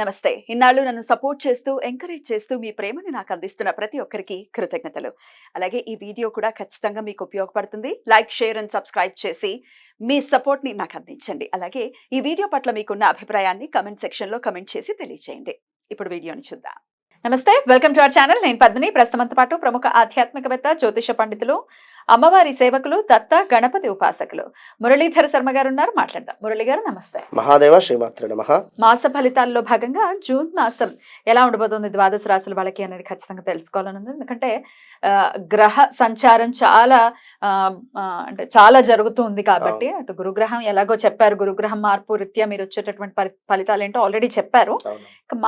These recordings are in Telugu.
నమస్తే. ఇన్నాళ్ళు నన్ను సపోర్ట్ చేస్తూ, ఎంకరేజ్ చేస్తూ మీ ప్రేమని నాకు అందిస్తున్న ప్రతి ఒక్కరికి కృతజ్ఞతలు. అలాగే ఈ వీడియో కూడా ఖచ్చితంగా మీకు ఉపయోగపడుతుంది. లైక్, షేర్ అండ్ సబ్స్క్రైబ్ చేసి మీ సపోర్ట్‌ని నాకు అందించండి. అలాగే ఈ వీడియో పట్ల మీకున్న అభిప్రాయాన్ని కామెంట్ సెక్షన్‌లో కామెంట్ చేసి తెలియజేయండి. ఇప్పుడు వీడియోని చూద్దాం. నమస్తే. Welcome to our channel. నేను పద్మిని. ప్రస్తుతంతో పాటు ప్రముఖ ఆధ్యాత్మికవేత్త, జ్యోతిష పండితులు, అమ్మవారి సేవకులు, దత్త గణపతి ఉపాసకులు మురళీధర శర్మ గారు ఉన్నారు. మాట్లాడదాం. మురళి గారు నమస్తే. మహాదేవ శ్రీమాత్రే నమః. మాస ఫలితాల్లో భాగంగా జూన్ మాసం ఎలా ఉండబోతుంది ద్వాదశ రాశుల వాళ్ళకి అనేది ఖచ్చితంగా తెలుసుకోవాలని ఉంది. ఎందుకంటే గ్రహ సంచారం చాలా అంటే చాలా జరుగుతుంది కాబట్టి అటు గురుగ్రహం ఎలాగో చెప్పారు, గురుగ్రహం మార్పు రీత్యా మీరు వచ్చేటటువంటి ఫలితాలు ఏంటో ఆల్రెడీ చెప్పారు.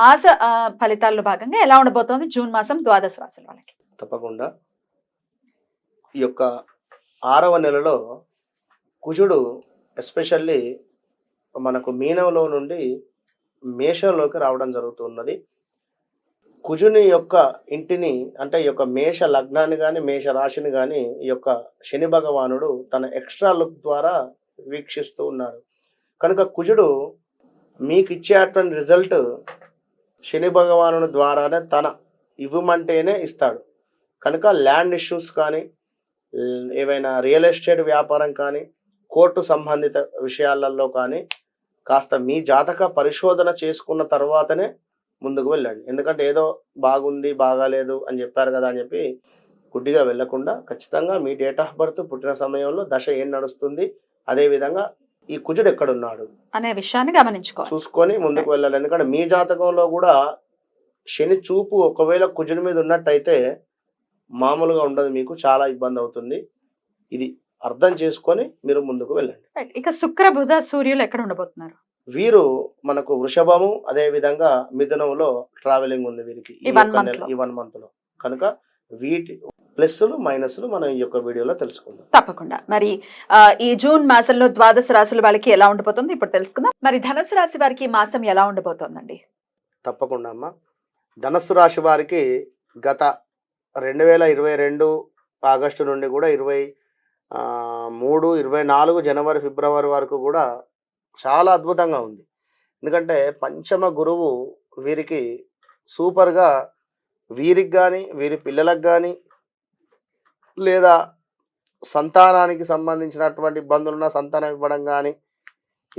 మాస ఫలితాల్లో భాగంగా ఎలా ఉండబోతోంది జూన్ మాసం ద్వాదశ రాశుల వాళ్ళకి? తప్పకుండా ఈ యొక్క 6వ నెలలో కుజుడు ఎస్పెషల్లీ మనకు మీనంలో నుండి మేషంలోకి రావడం జరుగుతున్నది. కుజుని యొక్క ఇంటిని అంటే ఈ యొక్క మేష లగ్నాన్ని కానీ మేష రాశిని కానీ ఈ యొక్క శని భగవానుడు తన ఎక్స్ట్రా లుక్ ద్వారా వీక్షిస్తూ ఉన్నాడు. కనుక కుజుడు మీకు ఇచ్చేటువంటి రిజల్ట్ శని భగవానుడి ద్వారానే తన ఇవ్వమంటేనే ఇస్తాడు. కనుక ల్యాండ్ ఇష్యూస్ కానీ ఏవైనా రియల్ ఎస్టేట్ వ్యాపారం కానీ కోర్టు సంబంధిత విషయాలలో కానీ కాస్త మీ జాతక పరిశోధన చేసుకున్న తర్వాతనే ముందుకు వెళ్ళండి. ఎందుకంటే ఏదో బాగుంది బాగాలేదు అని చెప్పారు కదా అని చెప్పి గుడ్డిగా వెళ్ళకుండా ఖచ్చితంగా మీ డేట్ ఆఫ్ బర్త్, పుట్టిన సమయంలో దశ ఏం నడుస్తుంది, అదేవిధంగా ఈ కుజుడు ఎక్కడున్నాడు అనే విషయాన్ని గమనించుకోవాలి, చూసుకొని ముందుకు వెళ్ళాలి. ఎందుకంటే మీ జాతకంలో కూడా శని చూపు ఒకవేళ కుజుడి మీద ఉన్నట్టయితే మామూలుగా ఉండదు, మీకు చాలా ఇబ్బంది అవుతుంది. ఇది అర్థం చేసుకొని మీరు ముందుకు వెళ్ళండి. ఇక శుక్ర, బుధ, సూర్యులు ఎక్కడ ఉండబోతున్నారు? వీరు మనకు వృషభము అదే విధంగా మిథునంలో ట్రావెలింగ్ ఉంది వీరికి ఈ 1 మంత్ లో. కనుక వీటి ప్లస్లు మైనస్లు మనం ఈ యొక్క వీడియోలో తెలుసుకుందాం. తప్పకుండా. మరి ఈ జూన్ మాసంలో ద్వాదశ రాశుల వాళ్ళకి ఎలా ఉండబోతుంది ఇప్పుడు తెలుసుకుందాం. మరి ధనుసు రాశి వారికి ఈ మాసం ఎలా ఉండబోతోందండి? తప్పకుండా అమ్మా. ధనుసు రాశి వారికి గత 2022 ఆగస్టు నుండి కూడా 23, 24 జనవరి, ఫిబ్రవరి వరకు కూడా చాలా అద్భుతంగా ఉంది. ఎందుకంటే పంచమ గురువు వీరికి సూపర్గా వీరికి కానీ వీరి పిల్లలకు కానీ లేదా సంతానానికి సంబంధించినటువంటి ఇబ్బందులున్న సంతానం ఇవ్వడం కానీ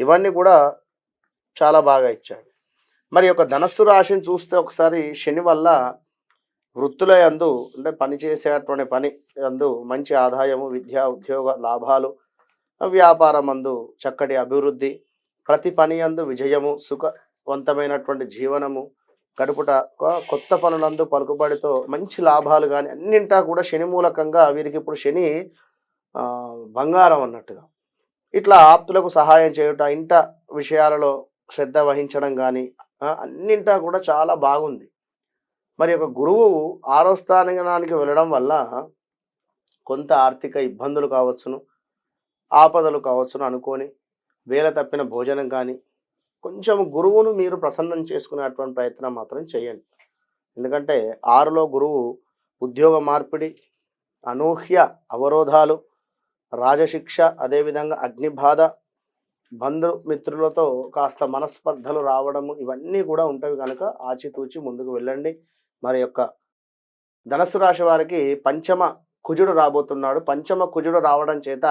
ఇవన్నీ కూడా చాలా బాగా ఇచ్చాడు. మరి యొక్క ధనస్సు రాశిని చూస్తే ఒకసారి శని వల్ల వృత్తుల యందు అంటే పనిచేసేటువంటి పని యందు మంచి ఆదాయము, విద్యా ఉద్యోగ లాభాలు, వ్యాపారం అందు చక్కటి అభివృద్ధి, ప్రతి పని యందు విజయము, సుఖవంతమైనటువంటి జీవనము గడుపుట, కొత్త పనులందు పలుకుబడితో మంచి లాభాలు కానీ అన్నింటా కూడా శని మూలకంగా వీరికి ఇప్పుడు శని బంగారం అన్నట్టుగా ఇట్లా ఆప్తులకు సహాయం చేయుట, ఇంట విషయాలలో శ్రద్ధ వహించడం కానీ అన్నింటా కూడా చాలా బాగుంది. మరి ఒక గురువు 6వ స్థానానికి వెళ్ళడం వల్ల కొంత ఆర్థిక ఇబ్బందులు కావచ్చును, ఆపదలు కావచ్చును అనుకొని వేల తప్పిన భోజనం కానీ కొంచెం గురువును మీరు ప్రసన్నం చేసుకునేటువంటి ప్రయత్నం మాత్రం చేయండి. ఎందుకంటే 6లో గురువు ఉద్యోగ మార్పిడి, అనూహ్య అవరోధాలు, రాజశిక్ష, అదేవిధంగా అగ్నిబాధ, బంధుమిత్రులతో కాస్త మనస్పర్ధలు రావడము ఇవన్నీ కూడా ఉంటాయి. కనుక ఆచితూచి ముందుకు వెళ్ళండి. మరి యొక్క ధనుసు రాశి వారికి పంచమ కుజుడు రాబోతున్నాడు. పంచమ కుజుడు రావడం చేత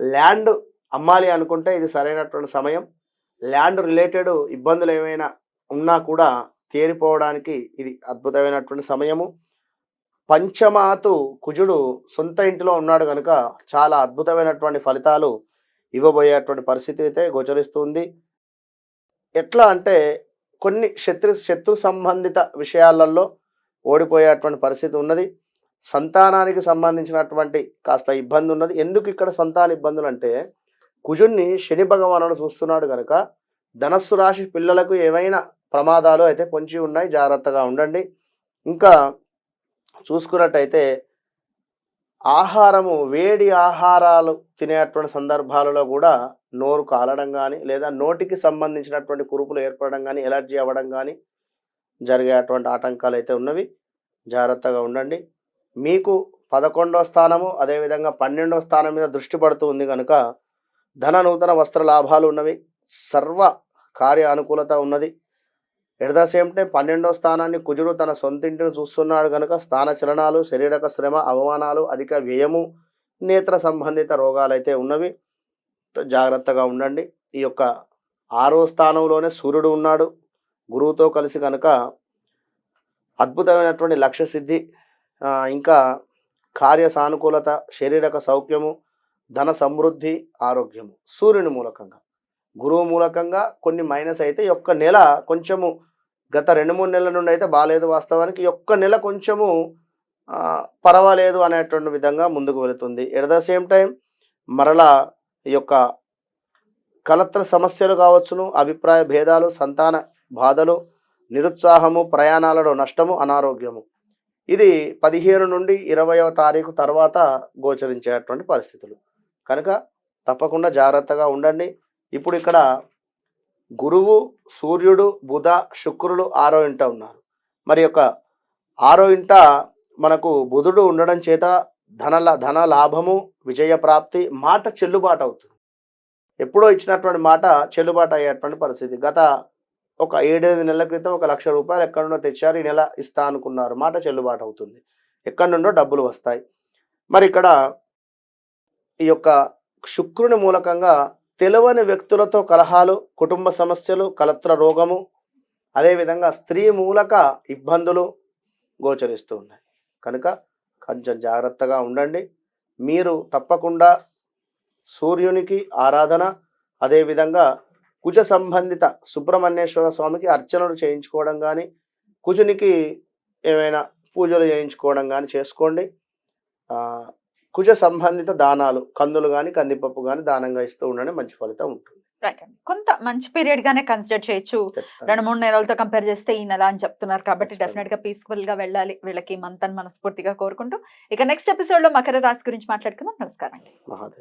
ల్యాండ్ అమ్మాలి అనుకుంటే ఇది సరైనటువంటి సమయం. ల్యాండ్ రిలేటెడ్ ఇబ్బందులు ఏమైనా ఉన్నా కూడా తేరిపోవడానికి ఇది అద్భుతమైనటువంటి సమయము. పంచమాతు కుజుడు సొంత ఇంటిలో ఉన్నాడు కనుక చాలా అద్భుతమైనటువంటి ఫలితాలు ఇవ్వబోయేటువంటి పరిస్థితి అయితే గోచరిస్తుంది. ఎట్లా అంటే కొన్ని శత్రు సంబంధిత విషయాలలో ఓడిపోయేటువంటి పరిస్థితి ఉన్నది. సంతానానికి సంబంధించినటువంటి కాస్త ఇబ్బంది ఉన్నది. ఎందుకు ఇక్కడ సంతాన ఇబ్బందులు అంటే కుజుడిని శని భగవానుడు చూస్తున్నాడు కనుక ధనస్సు రాశి పిల్లలకు ఏమైనా ప్రమాదాలు అయితే పొంచి ఉన్నాయి, జాగ్రత్తగా ఉండండి. ఇంకా చూసుకున్నట్టయితే ఆహారము, వేడి ఆహారాలు తినేటువంటి సందర్భాలలో కూడా నోరు కాలడం కానీ లేదా నోటికి సంబంధించినటువంటి కురుపులు ఏర్పడడం కానీ ఎలర్జీ అవ్వడం కానీ జరిగేటువంటి ఆటంకాలు అయితే ఉన్నవి, జాగ్రత్తగా ఉండండి. మీకు 11వ స్థానము అదేవిధంగా 12వ స్థానం మీద దృష్టి పడుతూ ఉంది కనుక ధన నూతన వస్త్ర లాభాలు ఉన్నవి, సర్వ కార్య అనుకూలత ఉన్నది. ఎట్ ద సేమ్ టైం 12వ స్థానాన్ని కుజుడు తన సొంత ఇంటిని చూస్తున్నాడు కనుక స్థాన చలనాలు, శరీరక శ్రమ, అవమానాలు, అధిక వ్యయము, నేత్ర సంబంధిత రోగాలు అయితే ఉన్నవి. జాగ్రత్తగా ఉండండి. ఈ యొక్క 6వ స్థానంలోనే సూర్యుడు ఉన్నాడు గురువుతో కలిసి కనుక అద్భుతమైనటువంటి లక్ష్య సిద్ధి, ఇంకా కార్య సానుకూలత, శారీరక సౌఖ్యము, ధన సమృద్ధి, ఆరోగ్యము సూర్యుని మూలకంగా. గురువు మూలకంగా కొన్ని మైనస్ అయితే ఈ ఒక్క నెల కొంచెము గత 2-3 నెలల నుండి అయితే బాగాలేదు. వాస్తవానికి ఈ ఒక్క నెల కొంచెము పర్వాలేదు అనేటువంటి విధంగా ముందుకు వెళుతుంది. ఎట్ ద సేమ్ టైం మరలా ఈ యొక్క కలత్ర సమస్యలు కావచ్చును, అభిప్రాయ భేదాలు, సంతాన బాధలు, నిరుత్సాహము, ప్రయాణాలలో నష్టము, అనారోగ్యము. ఇది 15 నుండి 20వ తారీఖు తర్వాత గోచరించేటువంటి పరిస్థితులు కనుక తప్పకుండా జాగ్రత్తగా ఉండండి. ఇప్పుడు ఇక్కడ గురువు, సూర్యుడు, బుధ, శుక్రులు 6వ ఇంట ఉన్నారు. మరి యొక్క 6వ ఇంట మనకు బుధుడు ఉండడం చేత ధన లాభము, విజయ ప్రాప్తి, మాట చెల్లుబాటు అవుతుంది. ఎప్పుడో ఇచ్చినటువంటి మాట చెల్లుబాటు అయ్యేటువంటి పరిస్థితి. గత ఒక 7-8 నెలల క్రితం 1 లక్ష రూపాయలు ఎక్కడి నుండో తెచ్చారు, ఈ నెల ఇస్తా అనుకున్నారు, మాట చెల్లుబాటు అవుతుంది, ఎక్కడి నుండో డబ్బులు వస్తాయి. మరి ఇక్కడ ఈ యొక్క శుక్రుని మూలకంగా తెలవని వ్యక్తులతో కలహాలు, కుటుంబ సమస్యలు, కలత్ర రోగము, అదేవిధంగా స్త్రీ మూలక ఇబ్బందులు గోచరిస్తూ ఉన్నాయి కనుక కొంచెం జాగ్రత్తగా ఉండండి. మీరు తప్పకుండా సూర్యునికి ఆరాధన, అదేవిధంగా కుజ సంబంధిత సుబ్రహ్మణ్యేశ్వర స్వామికి అర్చనలు చేయించుకోవడం కానీ, కుజునికి ఏమైనా పూజలు చేయించుకోవడం కానీ చేసుకోండి. కుజ సంబంధిత దానాలు, కందులు కానీ కందిపప్పు కానీ దానంగా ఇస్తూ ఉండండి, మంచి ఫలితం ఉంటుంది. కొంత మంచి పీరియడ్ గానే కన్సిడర్ చేయొచ్చు. 2-3 నెలలతో కంపేర్ చేస్తే ఈ నెల అని చెప్తున్నారు కాబట్టి డెఫినెట్ గా పీస్ఫుల్ గా వెళ్ళాలి వీళ్ళకి మంత్ అని మనస్ఫూర్తిగా కోరుకుంటూ ఇక నెక్స్ట్ ఎపిసోడ్ లో మకర రాశి గురించి మాట్లాడుకుందాం. నమస్కారం అండి. మహాదేవ్.